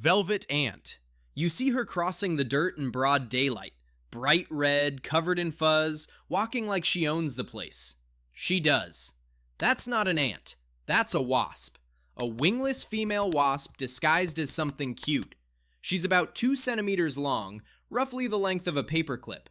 Velvet ant. You see her crossing the dirt in broad daylight, bright red, covered in fuzz, walking like she owns the place. She does. That's not an ant. That's a wasp. A wingless female wasp disguised as something cute. She's about 2 centimeters long, roughly the length of a paperclip.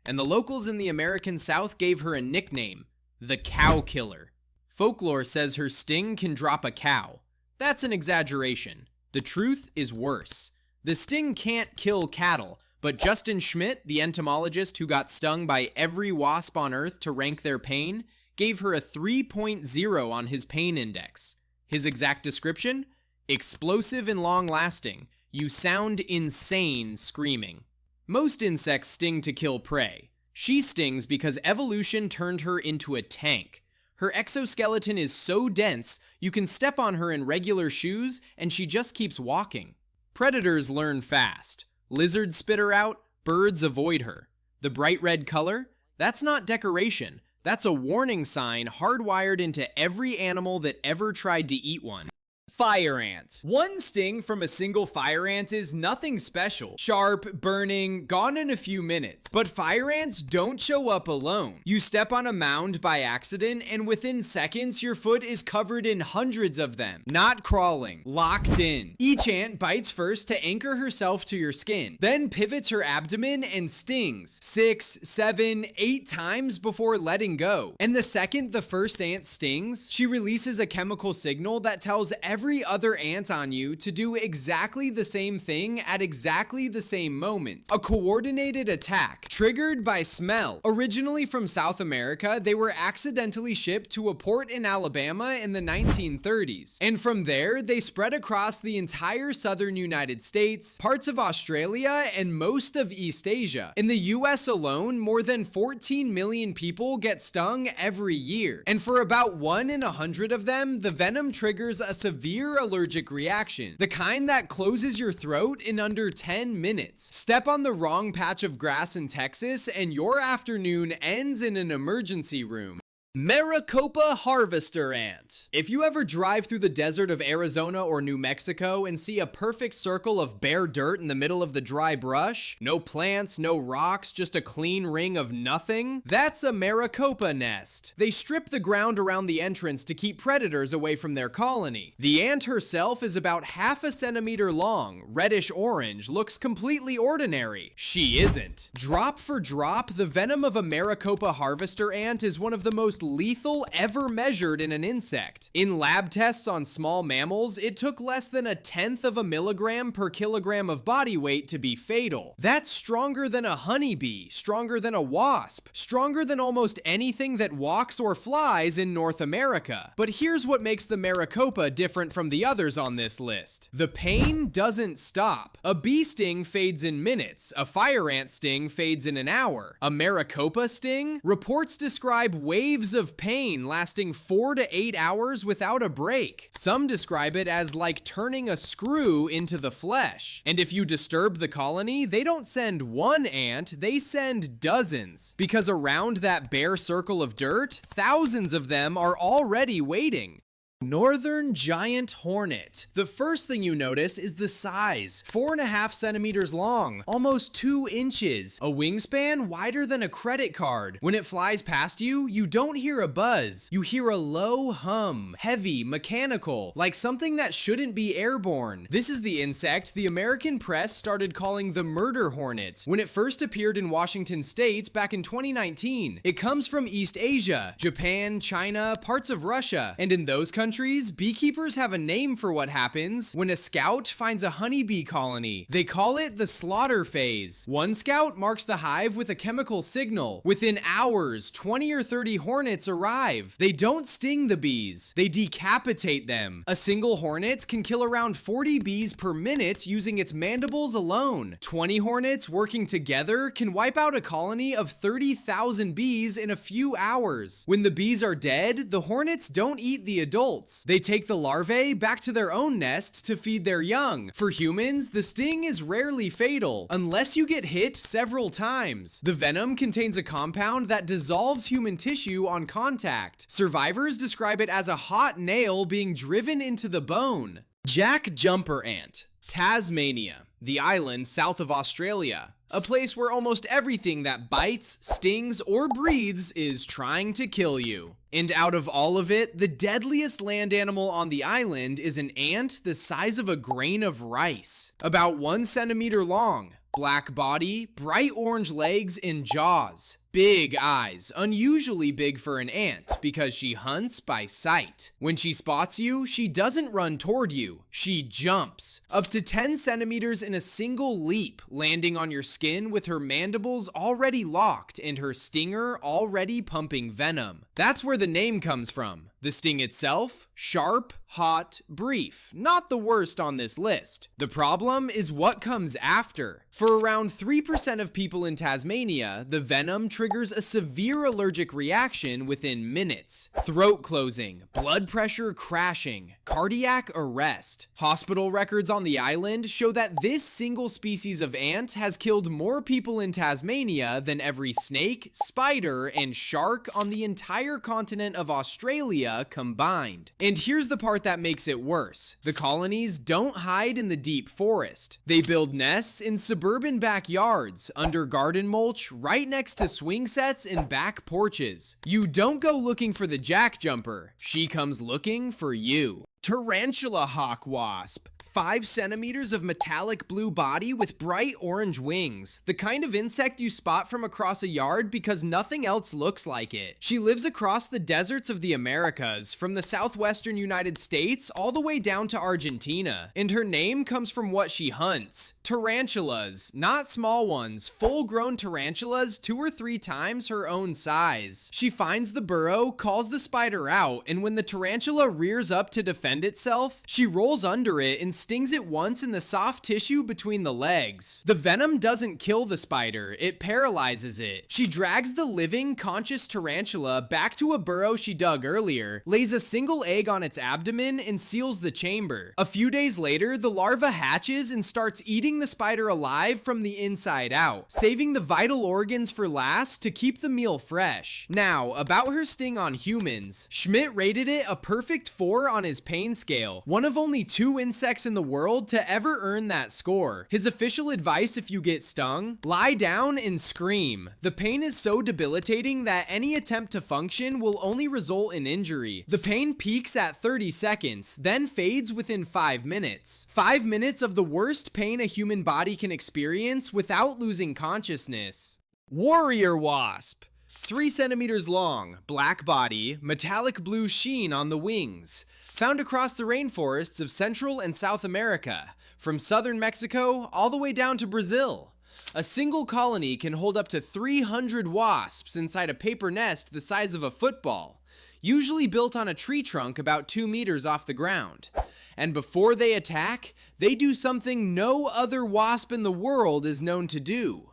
And the locals in the American South gave her a nickname, the cow killer. Folklore says her sting can drop a cow. That's an exaggeration. The truth is worse. The sting can't kill cattle, but Justin Schmidt, the entomologist who got stung by every wasp on Earth to rank their pain, gave her a 3.0 on his pain index. His exact description? Explosive and long-lasting. You sound insane screaming. Most insects sting to kill prey. She stings because evolution turned her into a tank. Her exoskeleton is so dense, you can step on her in regular shoes and she just keeps walking. Predators learn fast. Lizards spit her out, birds avoid her. The bright red color? That's not decoration. That's a warning sign hardwired into every animal that ever tried to eat one. Fire ant. One sting from a single fire ant is nothing special. Sharp, burning, gone in a few minutes. But fire ants don't show up alone. You step on a mound by accident and within seconds your foot is covered in hundreds of them. Not crawling, locked in. Each ant bites first to anchor herself to your skin, then pivots her abdomen and stings 6, 7, 8 times before letting go. And the second the first ant stings, she releases a chemical signal that tells every other ant on you to do exactly the same thing at exactly the same moment. A coordinated attack, triggered by smell. Originally from South America, they were accidentally shipped to a port in Alabama in the 1930s. And from there, they spread across the entire southern United States, parts of Australia, and most of East Asia. In the US alone, more than 14 million people get stung every year. And for about 1 in 100 of them, the venom triggers a severe allergic reaction, the kind that closes your throat in under 10 minutes. Step on the wrong patch of grass in Texas and your afternoon ends in an emergency room. Maricopa harvester ant. If you ever drive through the desert of Arizona or New Mexico and see a perfect circle of bare dirt in the middle of the dry brush, no plants, no rocks, just a clean ring of nothing, that's a Maricopa nest. They strip the ground around the entrance to keep predators away from their colony. The ant herself is about half a centimeter long, reddish orange, looks completely ordinary. She isn't. Drop for drop, the venom of a Maricopa harvester ant is one of the most lethal ever measured in an insect. In lab tests on small mammals, it took less than 1/10 of a milligram per kilogram of body weight to be fatal. That's stronger than a honeybee, stronger than a wasp, stronger than almost anything that walks or flies in North America. But here's what makes the Maricopa different from the others on this list. The pain doesn't stop. A bee sting fades in minutes. A fire ant sting fades in an hour. A Maricopa sting? Reports describe waves of pain lasting 4 to 8 hours without a break. Some describe it as like turning a screw into the flesh. And if you disturb the colony, they don't send one ant, they send dozens. Because around that bare circle of dirt, thousands of them are already waiting. Northern giant hornet. The first thing you notice is the size. 4.5 centimeters long, almost 2 inches. A wingspan wider than a credit card. When it flies past you, you don't hear a buzz. You hear a low hum, heavy, mechanical, like something that shouldn't be airborne. This is the insect the American press started calling the murder hornet when it first appeared in Washington state back in 2019. It comes from East Asia, Japan, China, parts of Russia, and in those countries, beekeepers have a name for what happens when a scout finds a honeybee colony. They call it the slaughter phase. One scout marks the hive with a chemical signal. Within hours, 20 or 30 hornets arrive. They don't sting the bees, they decapitate them. A single hornet can kill around 40 bees per minute using its mandibles alone. 20 hornets working together can wipe out a colony of 30,000 bees in a few hours. When the bees are dead, the hornets don't eat the adults. They take the larvae back to their own nest to feed their young. For humans, the sting is rarely fatal, unless you get hit several times. The venom contains a compound that dissolves human tissue on contact. Survivors describe it as a hot nail being driven into the bone. Jack jumper ant. Tasmania, the island south of Australia. A place where almost everything that bites, stings, or breathes is trying to kill you. And out of all of it, the deadliest land animal on the island is an ant the size of a grain of rice. About 1 centimeter long, black body, bright orange legs, and jaws. Big eyes, unusually big for an ant because she hunts by sight. When she spots you, she doesn't run toward you, she jumps. Up to 10 centimeters in a single leap, landing on your skin with her mandibles already locked and her stinger already pumping venom. That's where the name comes from. The sting itself? Sharp, hot, brief. Not the worst on this list. The problem is what comes after. For around 3% of people in Tasmania, the venom triggers a severe allergic reaction within minutes. Throat closing, blood pressure crashing, cardiac arrest. Hospital records on the island show that this single species of ant has killed more people in Tasmania than every snake, spider, and shark on the entire continent of Australia combined. And here's the part that makes it worse. The colonies don't hide in the deep forest. They build nests in suburban backyards, under garden mulch, right next to swing sets and back porches. You don't go looking for the jack jumper. She comes looking for you. Tarantula hawk wasp. 5 centimeters of metallic blue body with bright orange wings. The kind of insect you spot from across a yard because nothing else looks like it. She lives across the deserts of the Americas, from the southwestern United States all the way down to Argentina. And her name comes from what she hunts. Tarantulas, not small ones, full-grown tarantulas 2 or 3 times her own size. She finds the burrow, calls the spider out, and when the tarantula rears up to defend itself, she rolls under it and stings it once in the soft tissue between the legs. The venom doesn't kill the spider, it paralyzes it. She drags the living, conscious tarantula back to a burrow she dug earlier, lays a single egg on its abdomen, and seals the chamber. A few days later, the larva hatches and starts eating the spider alive from the inside out, saving the vital organs for last to keep the meal fresh. Now, about her sting on humans, Schmidt rated it a perfect 4 on his pain scale, one of only 2 insects in the world to ever earn that score. His official advice if you get stung? Lie down and scream. The pain is so debilitating that any attempt to function will only result in injury. The pain peaks at 30 seconds, then fades within 5 minutes. 5 minutes of the worst pain a human body can experience without losing consciousness. Warrior wasp. 3 centimeters long, black body, metallic blue sheen on the wings. Found across the rainforests of Central and South America, from southern Mexico all the way down to Brazil. A single colony can hold up to 300 wasps inside a paper nest the size of a football, usually built on a tree trunk about 2 meters off the ground. And before they attack, they do something no other wasp in the world is known to do.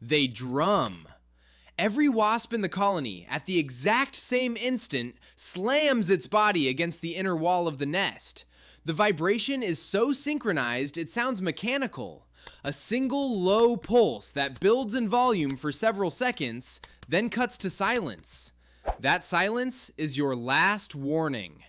They drum. Every wasp in the colony, at the exact same instant, slams its body against the inner wall of the nest. The vibration is so synchronized it sounds mechanical. A single low pulse that builds in volume for several seconds, then cuts to silence. That silence is your last warning.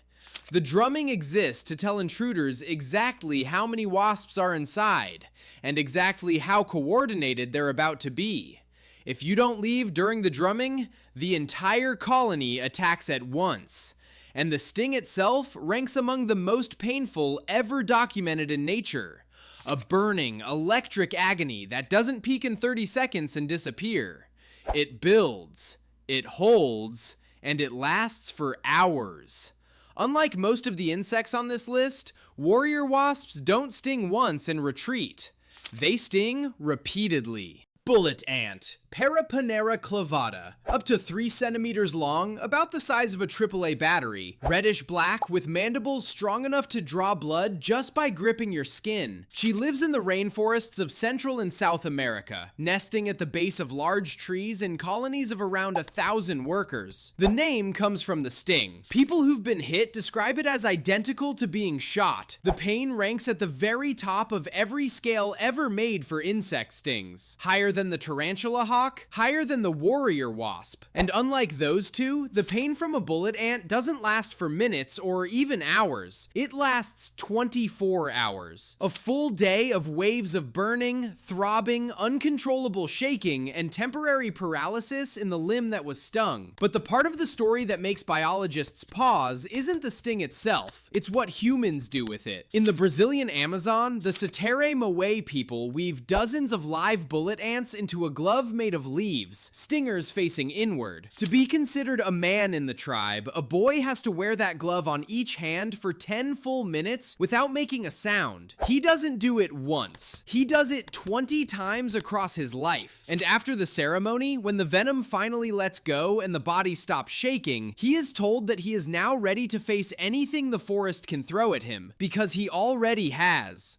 The drumming exists to tell intruders exactly how many wasps are inside, and exactly how coordinated they're about to be. If you don't leave during the drumming, the entire colony attacks at once. And the sting itself ranks among the most painful ever documented in nature. A burning, electric agony that doesn't peak in 30 seconds and disappear. It builds, it holds, and it lasts for hours. Unlike most of the insects on this list, warrior wasps don't sting once and retreat. They sting repeatedly. Bullet ant, Paraponera clavata, up to 3 centimeters long, about the size of a AAA battery, reddish black with mandibles strong enough to draw blood just by gripping your skin. She lives in the rainforests of Central and South America, nesting at the base of large trees in colonies of around 1,000 workers. The name comes from the sting. People who've been hit describe it as identical to being shot. The pain ranks at the very top of every scale ever made for insect stings, higher than the tarantula hawk, higher than the warrior wasp. wasp. And unlike those two, the pain from a bullet ant doesn't last for minutes or even hours. It lasts 24 hours. A full day of waves of burning, throbbing, uncontrollable shaking, and temporary paralysis in the limb that was stung. But the part of the story that makes biologists pause isn't the sting itself, it's what humans do with it. In the Brazilian Amazon, the Satere Moe people weave dozens of live bullet ants into a glove made of leaves, stingers facing inward. To be considered a man in the tribe, a boy has to wear that glove on each hand for 10 full minutes without making a sound. He doesn't do it once. He does it 20 times across his life. And after the ceremony, when the venom finally lets go and the body stops shaking, he is told that he is now ready to face anything the forest can throw at him, because he already has.